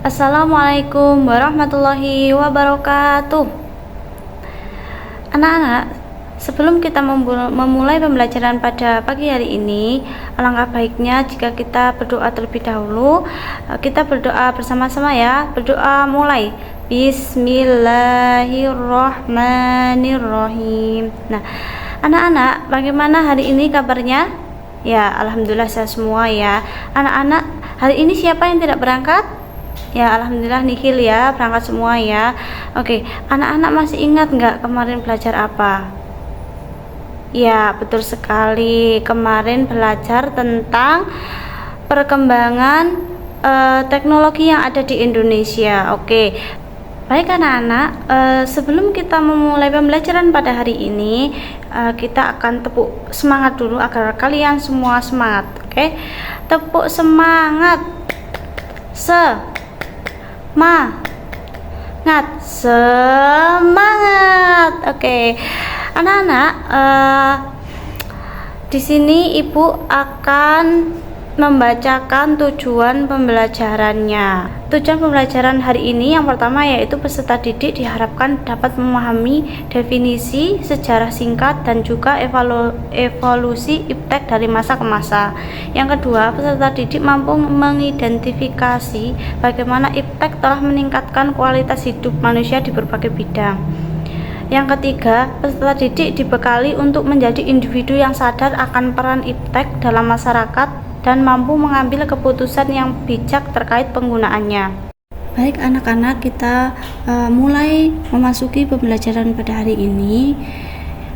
Assalamualaikum warahmatullahi wabarakatuh. Anak-anak, sebelum kita memulai pembelajaran pada pagi hari ini, alangkah baiknya jika kita berdoa terlebih dahulu. Kita berdoa bersama-sama ya. Berdoa mulai. Bismillahirrahmanirrahim. Nah, anak-anak, bagaimana hari ini kabarnya? Ya, alhamdulillah sehat semua ya. Anak-anak, hari ini siapa yang tidak berangkat? Ya, alhamdulillah nihil ya, berangkat semua ya. Oke, anak-anak masih ingat nggak kemarin belajar apa? Ya, betul sekali. Kemarin belajar tentang perkembangan teknologi yang ada di Indonesia. Oke. Baik anak-anak, sebelum kita memulai pembelajaran pada hari ini, kita akan tepuk semangat dulu agar kalian semua semangat. Oke, tepuk semangat. Semangat. Oke, anak-anak, di sini ibu akan membacakan tujuan pembelajarannya. Tujuan pembelajaran hari ini yang pertama yaitu peserta didik diharapkan dapat memahami definisi, sejarah singkat, dan juga evolusi iptek dari masa ke masa. Yang kedua, peserta didik mampu mengidentifikasi bagaimana iptek telah meningkatkan kualitas hidup manusia di berbagai bidang. Yang ketiga, peserta didik dibekali untuk menjadi individu yang sadar akan peran iptek dalam masyarakat dan mampu mengambil keputusan yang bijak terkait penggunaannya. Baik anak-anak, kita mulai memasuki pembelajaran pada hari ini,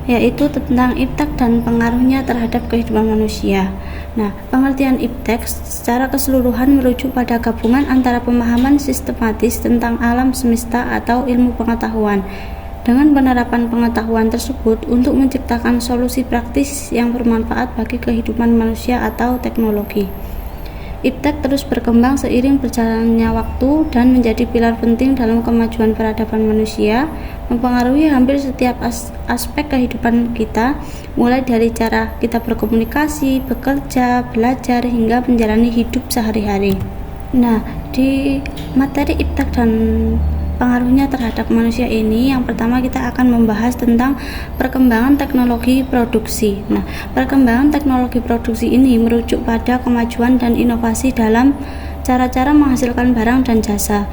yaitu tentang iptek dan pengaruhnya terhadap kehidupan manusia. Nah, pengertian iptek secara keseluruhan merujuk pada gabungan antara pemahaman sistematis tentang alam semesta atau ilmu pengetahuan dengan penerapan pengetahuan tersebut untuk menciptakan solusi praktis yang bermanfaat bagi kehidupan manusia atau teknologi. Iptek terus berkembang seiring berjalannya waktu dan menjadi pilar penting dalam kemajuan peradaban manusia, mempengaruhi hampir setiap aspek kehidupan kita, mulai dari cara kita berkomunikasi, bekerja, belajar, hingga menjalani hidup sehari-hari. Nah, di materi iptek dan pengaruhnya terhadap manusia ini, yang pertama kita akan membahas tentang perkembangan teknologi produksi. Nah, perkembangan teknologi produksi ini merujuk pada kemajuan dan inovasi dalam cara-cara menghasilkan barang dan jasa.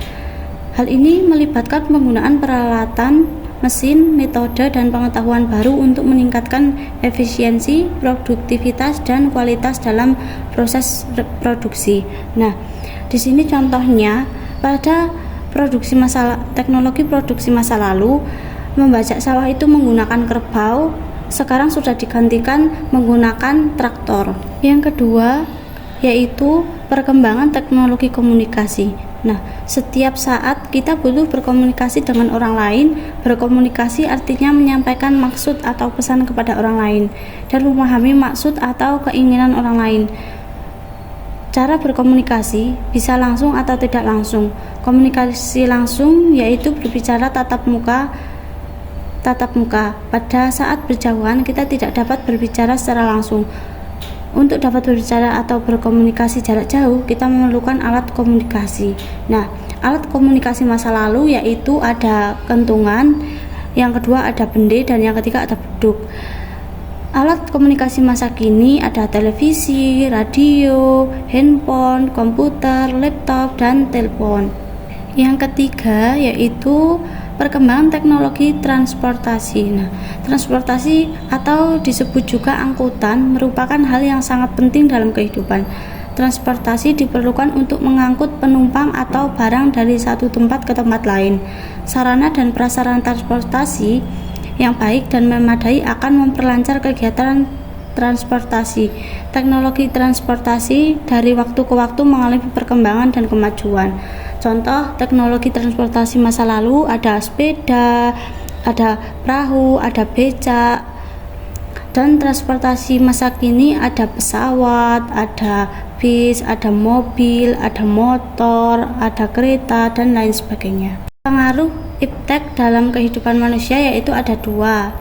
Hal ini melibatkan penggunaan peralatan, mesin, metode, dan pengetahuan baru untuk meningkatkan efisiensi, produktivitas, dan kualitas dalam proses produksi. Nah, di sini contohnya pada teknologi produksi masa lalu, membajak sawah itu menggunakan kerbau, sekarang sudah digantikan menggunakan traktor. Yang kedua yaitu perkembangan teknologi komunikasi. Nah, setiap saat kita butuh berkomunikasi dengan orang lain. Berkomunikasi artinya menyampaikan maksud atau pesan kepada orang lain dan memahami maksud atau keinginan orang lain. Cara berkomunikasi bisa langsung atau tidak langsung. Komunikasi langsung yaitu berbicara tatap muka. Pada saat berjauhan kita tidak dapat berbicara secara langsung. Untuk dapat berbicara atau berkomunikasi jarak jauh, kita memerlukan alat komunikasi. Nah, alat komunikasi masa lalu yaitu ada kentungan, yang kedua ada bende, dan yang ketiga ada beduk. Alat komunikasi masa kini ada televisi, radio, handphone, komputer, laptop, dan telepon. Yang ketiga yaitu perkembangan teknologi transportasi. Nah, transportasi atau disebut juga angkutan merupakan hal yang sangat penting dalam kehidupan. Transportasi diperlukan untuk mengangkut penumpang atau barang dari satu tempat ke tempat lain. Sarana dan prasarana transportasi yang baik dan memadai akan memperlancar kegiatan transportasi. Teknologi transportasi dari waktu ke waktu mengalami perkembangan dan kemajuan. Contoh teknologi transportasi masa lalu ada sepeda, ada perahu, ada becak. Dan transportasi masa kini ada pesawat, ada bis, ada mobil, ada motor, ada kereta, dan lain sebagainya. Pengaruh iptek dalam kehidupan manusia yaitu ada dua,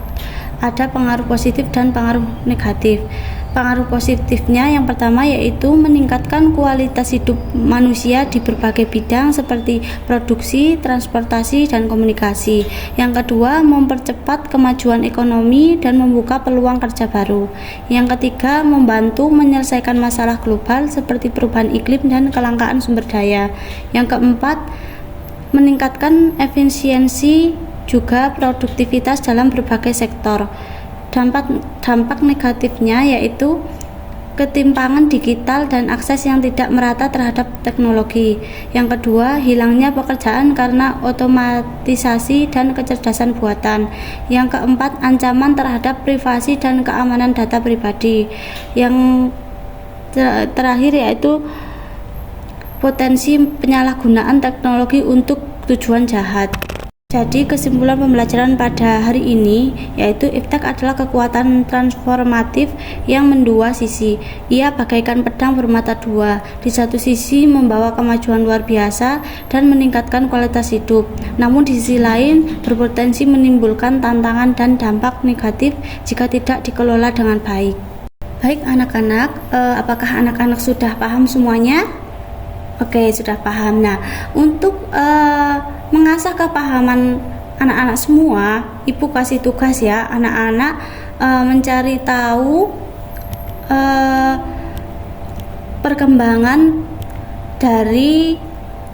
ada pengaruh positif dan pengaruh negatif. pengaruh positifnya yang pertama yaitu meningkatkan kualitas hidup manusia di berbagai bidang seperti produksi, transportasi, dan komunikasi. Yang kedua, mempercepat kemajuan ekonomi dan membuka peluang kerja baru. Yang ketiga, membantu menyelesaikan masalah global seperti perubahan iklim dan kelangkaan sumber daya. Yang keempat, meningkatkan efisiensi juga produktivitas dalam berbagai sektor. Dampak negatifnya yaitu ketimpangan digital dan akses yang tidak merata terhadap teknologi. Yang kedua, hilangnya pekerjaan karena otomatisasi dan kecerdasan buatan. Yang keempat, ancaman terhadap privasi dan keamanan data pribadi. Yang terakhir yaitu potensi penyalahgunaan teknologi untuk tujuan jahat. Jadi kesimpulan pembelajaran pada hari ini yaitu iptek adalah kekuatan transformatif yang mendua sisi. Ia bagaikan pedang bermata dua. Di satu sisi membawa kemajuan luar biasa dan meningkatkan kualitas hidup. Namun di sisi lain berpotensi menimbulkan tantangan dan dampak negatif jika tidak dikelola dengan baik. Baik anak-anak, apakah anak-anak sudah paham semuanya? Oke, sudah paham. Nah, untuk mengasah kepahaman anak-anak semua, Ibu kasih tugas ya, anak-anak mencari tahu perkembangan dari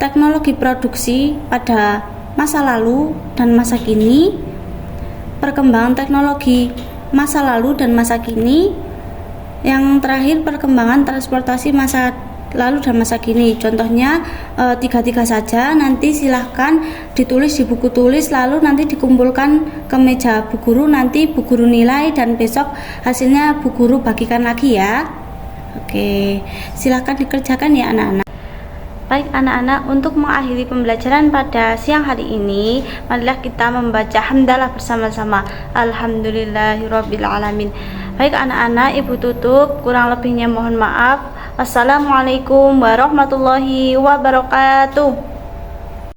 teknologi produksi pada masa lalu dan masa kini, perkembangan teknologi masa lalu dan masa kini, yang terakhir perkembangan transportasi masa lalu dan masa kini. Contohnya 3 saja, nanti silahkan ditulis di buku tulis, lalu nanti dikumpulkan ke meja Bu Guru, nanti Bu Guru nilai dan besok hasilnya Bu Guru bagikan lagi ya. Oke, silahkan dikerjakan ya anak-anak. Baik anak-anak, untuk mengakhiri pembelajaran pada siang hari ini, marilah kita membaca hamdalah bersama-sama. Alhamdulillahirrabbilalamin. Baik anak-anak, Ibu tutup, kurang lebihnya mohon maaf. Wassalamualaikum warahmatullahi wabarakatuh.